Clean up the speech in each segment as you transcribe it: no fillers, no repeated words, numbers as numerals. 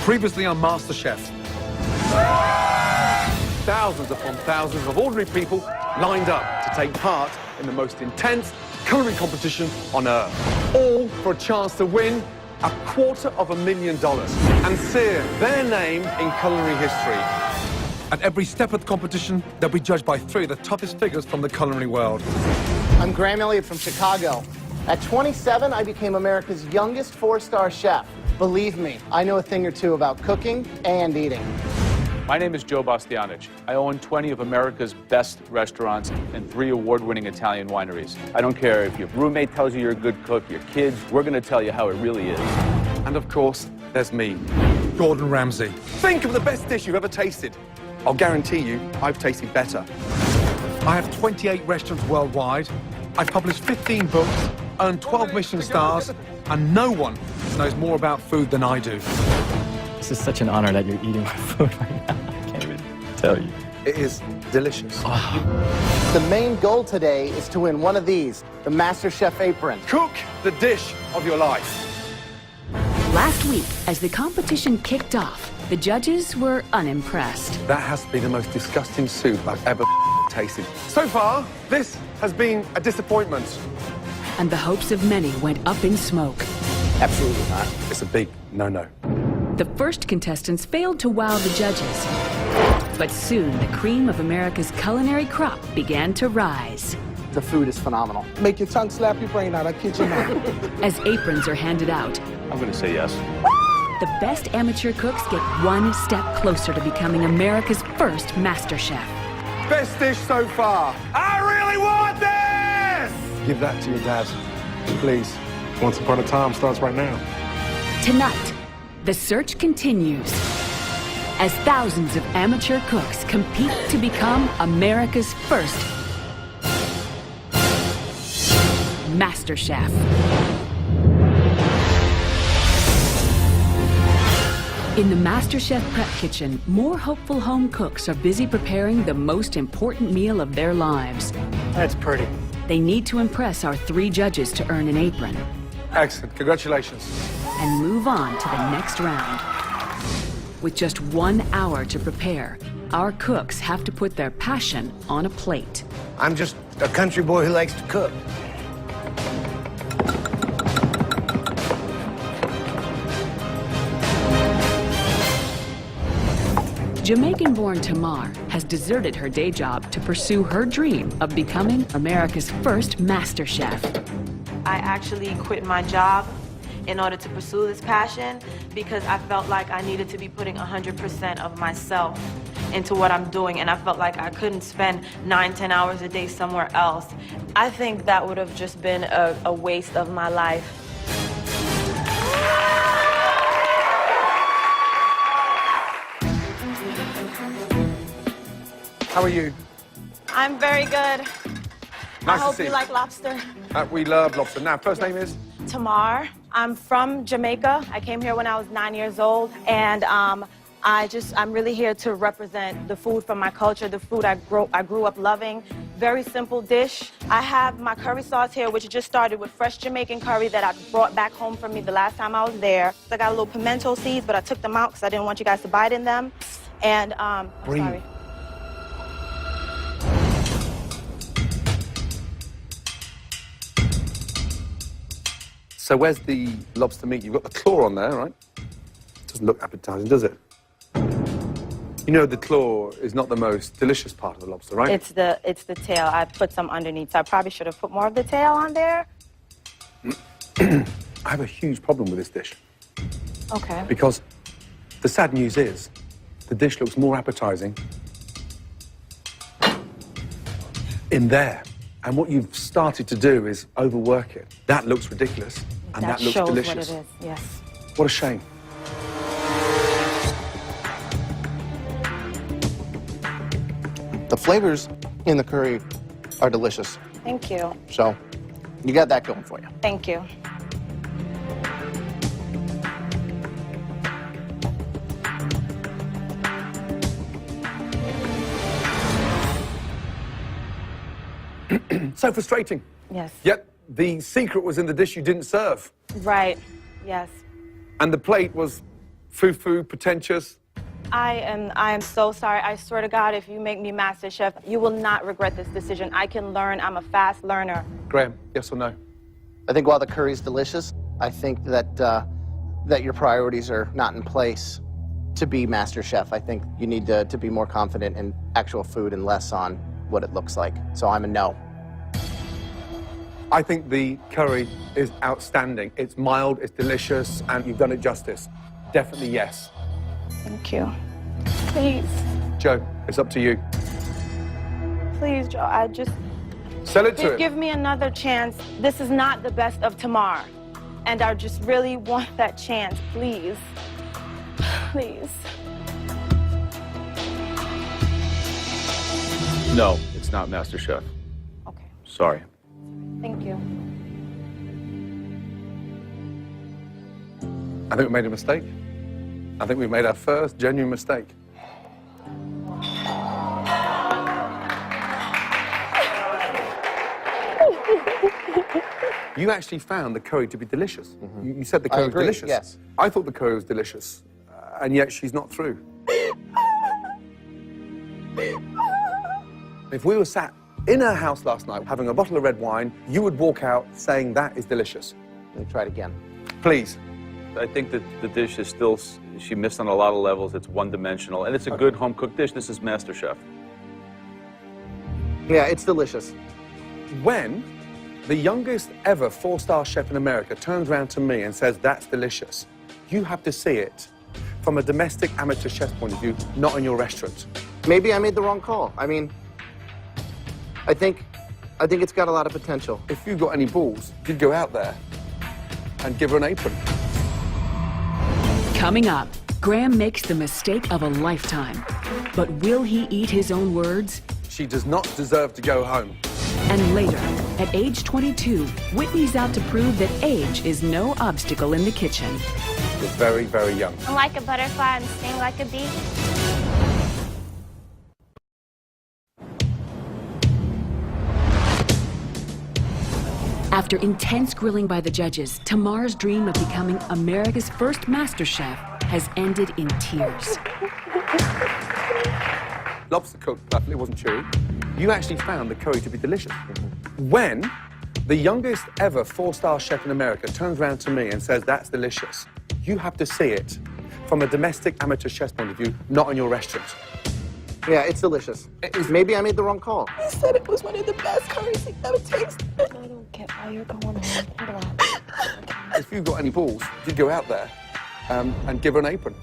Previously on MasterChef. Thousands upon thousands of ordinary people lined up to take part in the most intense culinary competition on Earth. All for a chance to win $250,000 and sear their name in culinary history. At every step of the competition, they'll be judged by 3 of the toughest figures from the culinary world. I'm Graham Elliott from Chicago. At 27, I became America's youngest 4-star chef. Believe me, I know a thing or two about cooking and eating. My name is Joe Bastianich. I own 20 of America's best restaurants and 3 award-winning Italian wineries. I don't care if your roommate tells you you're a good cook, your kids, we're going to tell you how it really is. And of course, there's me, Gordon Ramsay. Think of the best dish you've ever tasted. I'll guarantee you, I've tasted better. I have 28 restaurants worldwide. I've published 15 books, earned 12 Michelin stars, and no one knows more about food than I do. This is such an honor that you're eating my food right now. I can't even tell you. It is delicious. Oh. The main goal today is to win one of these, the MasterChef apron. Cook the dish of your life. Last week, as the competition kicked off, the judges were unimpressed. That has to be the most disgusting soup I've ever tasted. So far, this has been a disappointment. And the hopes of many went up in smoke. Absolutely not. It's a big no-no. The first contestants failed to wow the judges. But soon, the cream of America's culinary crop began to rise. The food is phenomenal. Make your tongue slap your brain out, I kid you not. As aprons are handed out, I'm going to say yes. the best amateur cooks get one step closer to becoming America's first MasterChef. Best dish so far. I really want this! Give that to your dad, please. Once Upon a Time starts right now. Tonight, the search continues as thousands of amateur cooks compete to become America's first MasterChef. In the MasterChef prep kitchen, more hopeful home cooks are busy preparing the most important meal of their lives. That's pretty. They need to impress our 3 judges to earn an apron Excellent. Congratulations. and move on to the next round. With just 1 hour to prepare, our cooks have to put their passion on a plate. I'm just a country boy who likes to cook. Jamaican-born Tamar has deserted her day job to pursue her dream of becoming America's first MasterChef. I actually quit my job in order to pursue this passion because I felt like I needed to be putting 100% of myself into what I'm doing, and I felt like I couldn't spend 9-10 hours a day somewhere else. I think that would have just been a waste of my life. How are you? I'm very good. I Nice to hope see you you. like lobster. We love lobster. Now, first name is? Tamar. I'm from Jamaica. I came here when I was 9 years old, and I'm really here to represent the food from my culture, the food I grew up loving. Very simple dish. I have my curry sauce here, which just started with fresh Jamaican curry that I brought back home for me the last time I was there. I got a little pimento seeds, but I took them out because I didn't want you guys to bite in them. And Breathe. sorry. So where's the lobster meat? You've got the claw on there, right? Doesn't look appetizing, does it? You know the claw is not the most delicious part of the lobster, right? It's the tail. I put some underneath, so I probably should have put more of the tail on there. I have a huge problem with this dish. Okay. Because the sad news is, the dish looks more appetizing in there. And what you've started to do is overwork it. That looks ridiculous, and that looks shows delicious. what it is, yes. What a shame. The flavors in the curry are delicious. Thank you. So, you got that going for you. Thank you. So frustrating. Yes. Yet the secret was in the dish you didn't serve. Right. Yes. And the plate was Foo-foo, pretentious. I am so sorry. I swear to God, if you make me MasterChef, you will not regret this decision. I can learn. I'm a fast learner. Graham, yes or no? I think while the curry's delicious, I think that that your priorities are not in place to be MasterChef. I think you need to be more confident in actual food and less on what it looks like. So I'm a no. I think the curry is outstanding. It's mild, it's delicious, and you've done it justice. Definitely yes. Thank you. Please, Joe, it's up to you. please, Joe. I just Sell it to him. give me another chance. This is not the best of tomorrow, and I just really want that chance. Please, please. No, it's not MasterChef. Okay. Sorry. Thank you. I think we made a mistake. I think we made our first genuine mistake. You actually found the curry to be delicious. You said the curry was agree, delicious. yes. I thought the curry was delicious, and yet she's not through. If we were sat in her house last night having a bottle of red wine, you would walk out saying that is delicious. Let me try it again. Please. I think that the dish is still, she missed on a lot of levels. It's one-dimensional, and it's a good home-cooked dish. This is MasterChef. Yeah, it's delicious. When the youngest ever four-star chef in America turns around to me and says, that's delicious, you have to see it from a domestic amateur chef's point of view, not in your restaurant. Maybe I made the wrong call. I mean, I think it's got a lot of potential. If you've got any balls, you'd go out there and give her an apron. Coming up, Graham makes the mistake of a lifetime. But will he eat his own words? She does not deserve to go home. And later, at age 22, Whitney's out to prove that age is no obstacle in the kitchen. You're very, very young. I'm like a butterfly and sting like a bee. After intense grilling by the judges, Tamar's dream of becoming America's first MasterChef has ended in tears. Lobster cooked perfectly, it wasn't chewy. You actually found the curry to be delicious. When the youngest ever four-star chef in America turns around to me and says, that's delicious, you have to see it from a domestic amateur chef's point of view, not in your restaurant. Yeah, it's delicious. Maybe I made the wrong call. You said it was one of the best curries you ever tasted. I don't get why you're going on. If you've got any balls, you'd go out there and give her an apron.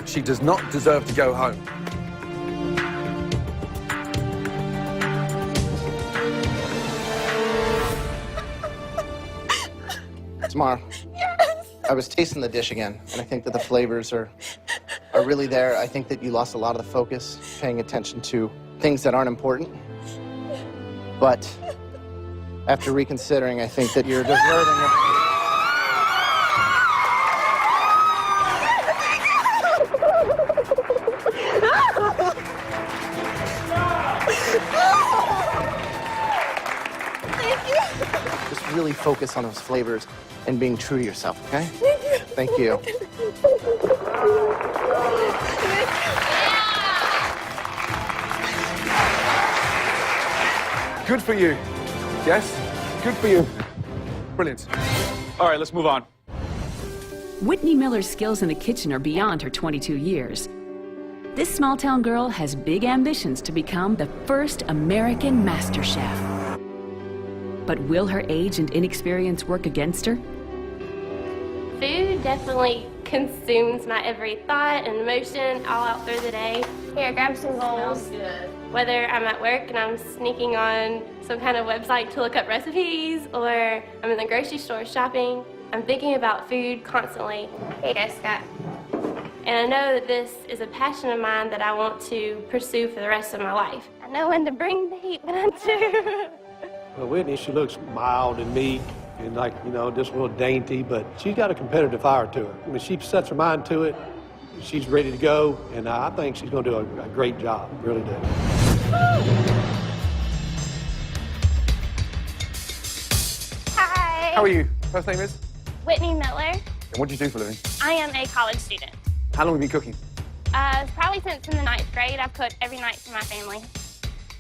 She does not deserve to go home. Tamar, I was tasting the dish again, and I think that the flavors are really there. I think that you lost a lot of the focus, paying attention to things that aren't important. But after reconsidering, I think that you're deserving of... Just really focus on those flavors and being true to yourself, okay? Thank you. Thank you. Good for you. Yes? Good for you. Brilliant. All right, let's move on. Whitney Miller's skills in the kitchen are beyond her 22 years. This small-town girl has big ambitions to become the first American MasterChef. But will her age and inexperience work against her? Food definitely consumes my every thought and emotion all out through the day. Here, grab some bowls. Whether I'm at work and I'm sneaking on some kind of website to look up recipes, or I'm in the grocery store shopping, I'm thinking about food constantly. Here you go, Scott. And I know that this is a passion of mine that I want to pursue for the rest of my life. I know when to bring the heat when I do. Well, Whitney, she looks mild and meek and like, just real dainty, but she's got a competitive fire to her. I mean, she sets her mind to it, she's ready to go, and I think she's going to do a great job, really do. How are you? First name is? Whitney Miller. And what do you do for a living? I am a college student. How long have you been cooking? Probably since in the 9th grade. I've cooked every night for my family.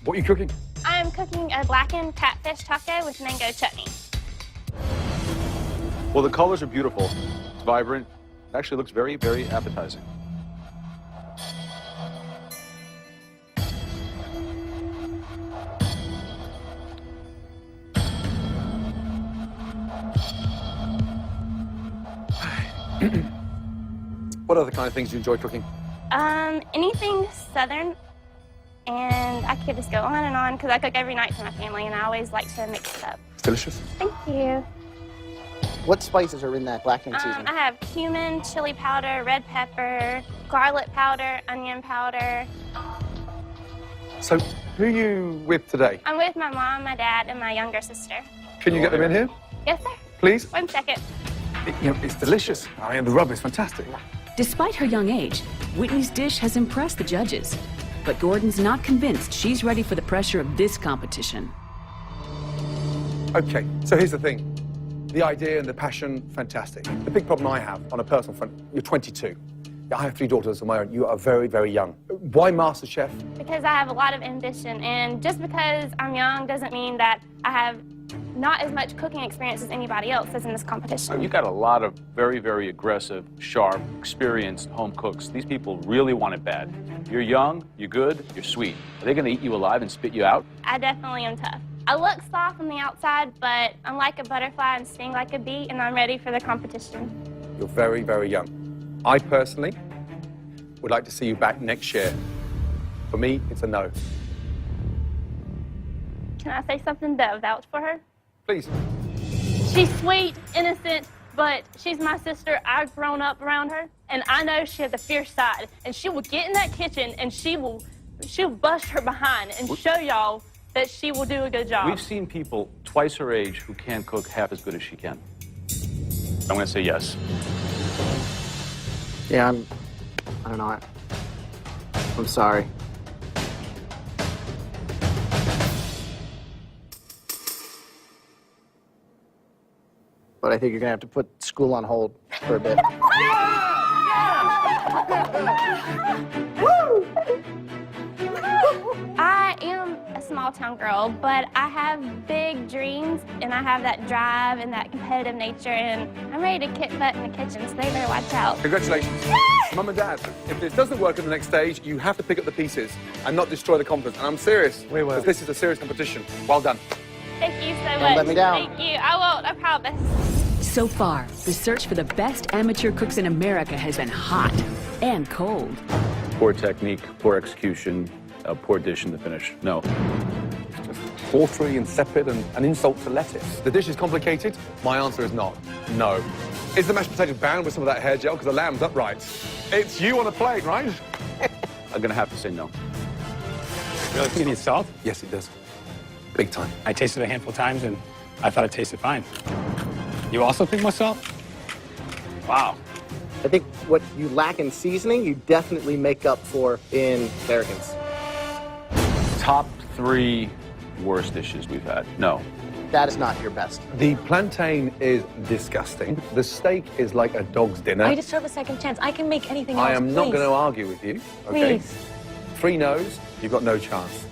What are you cooking? I'm cooking a blackened catfish taco with mango chutney. Well, the colors are beautiful. It's vibrant. It actually looks very, very appetizing. What other kind of things do you enjoy cooking? Anything southern, and I could just go on because I cook every night for my family, and I always like to mix it up. It's delicious. Thank you. What spices are in that blackened seasoning? I have cumin, chili powder, red pepper, garlic powder, onion powder. So, who are you with today? I'm with my mom, my dad, and my younger sister. Can you get them in here, Yes, sir. please? 1 second. It's delicious. I mean, the rub is fantastic. Despite her young age, Whitney's dish has impressed the judges. But Gordon's not convinced she's ready for the pressure of this competition. Okay, so here's the thing. The idea and the passion, fantastic. The big problem I have on a personal front, you're 22. I have 3 daughters of my own. You are very, very young. Why MasterChef? Because I have a lot of ambition, and just because I'm young doesn't mean that I have not as much cooking experience as anybody else that's in this competition. You've got a lot of very, very aggressive, sharp, experienced home cooks. These people really want it bad. You're young, you're good, you're sweet. Are they gonna eat you alive and spit you out? I definitely am tough. I look soft on the outside, but I'm like a butterfly and sting like a bee, and I'm ready for the competition. You're very, very young. I personally would like to see you back next year. For me, it's a no. Can I say something to vouch for her? Please. She's sweet, innocent, but she's my sister. I've grown up around her, and I know she has a fierce side, and she will get in that kitchen and she'll bust her behind and show y'all that she will do a good job. We've seen people twice her age who can't cook half as good as she can. I'm gonna say yes. Yeah, I don't know. I'm sorry. But I think you're gonna have to put school on hold for a bit. I am a small town girl, but I have big dreams, and I have that drive and that competitive nature, and I'm ready to kick butt in the kitchen, so they better watch out. Congratulations. Mum and Dad, if this doesn't work in the next stage, you have to pick up the pieces and not destroy the confidence. And I'm serious. We will. Because this is a serious competition. Well done. Thank you so Don't much. let me down. Thank you. I won't, I promise. So far, the search for the best amateur cooks in America has been hot and cold. Poor technique, poor execution, a poor dish in the finish. No. Just watery, insipid, and an insult to lettuce. The dish is complicated. My answer is not. No. Is the mashed potato bound with some of that hair gel? Because the lamb's upright. It's you on a plate, right? I'm gonna have to say no. Really think it needs salt? Yes, it does. Big time. I tasted it a handful of times, and I thought it tasted fine. You also think more salt? Wow. I think what you lack in seasoning, you definitely make up for in arrogance. Top 3 worst dishes we've had. No. That is not your best. The plantain is disgusting. The steak is like a dog's dinner. I deserve a second chance. I can make anything else, I am not please. going to argue with you. Okay? Please. 3 no's, you've got no chance.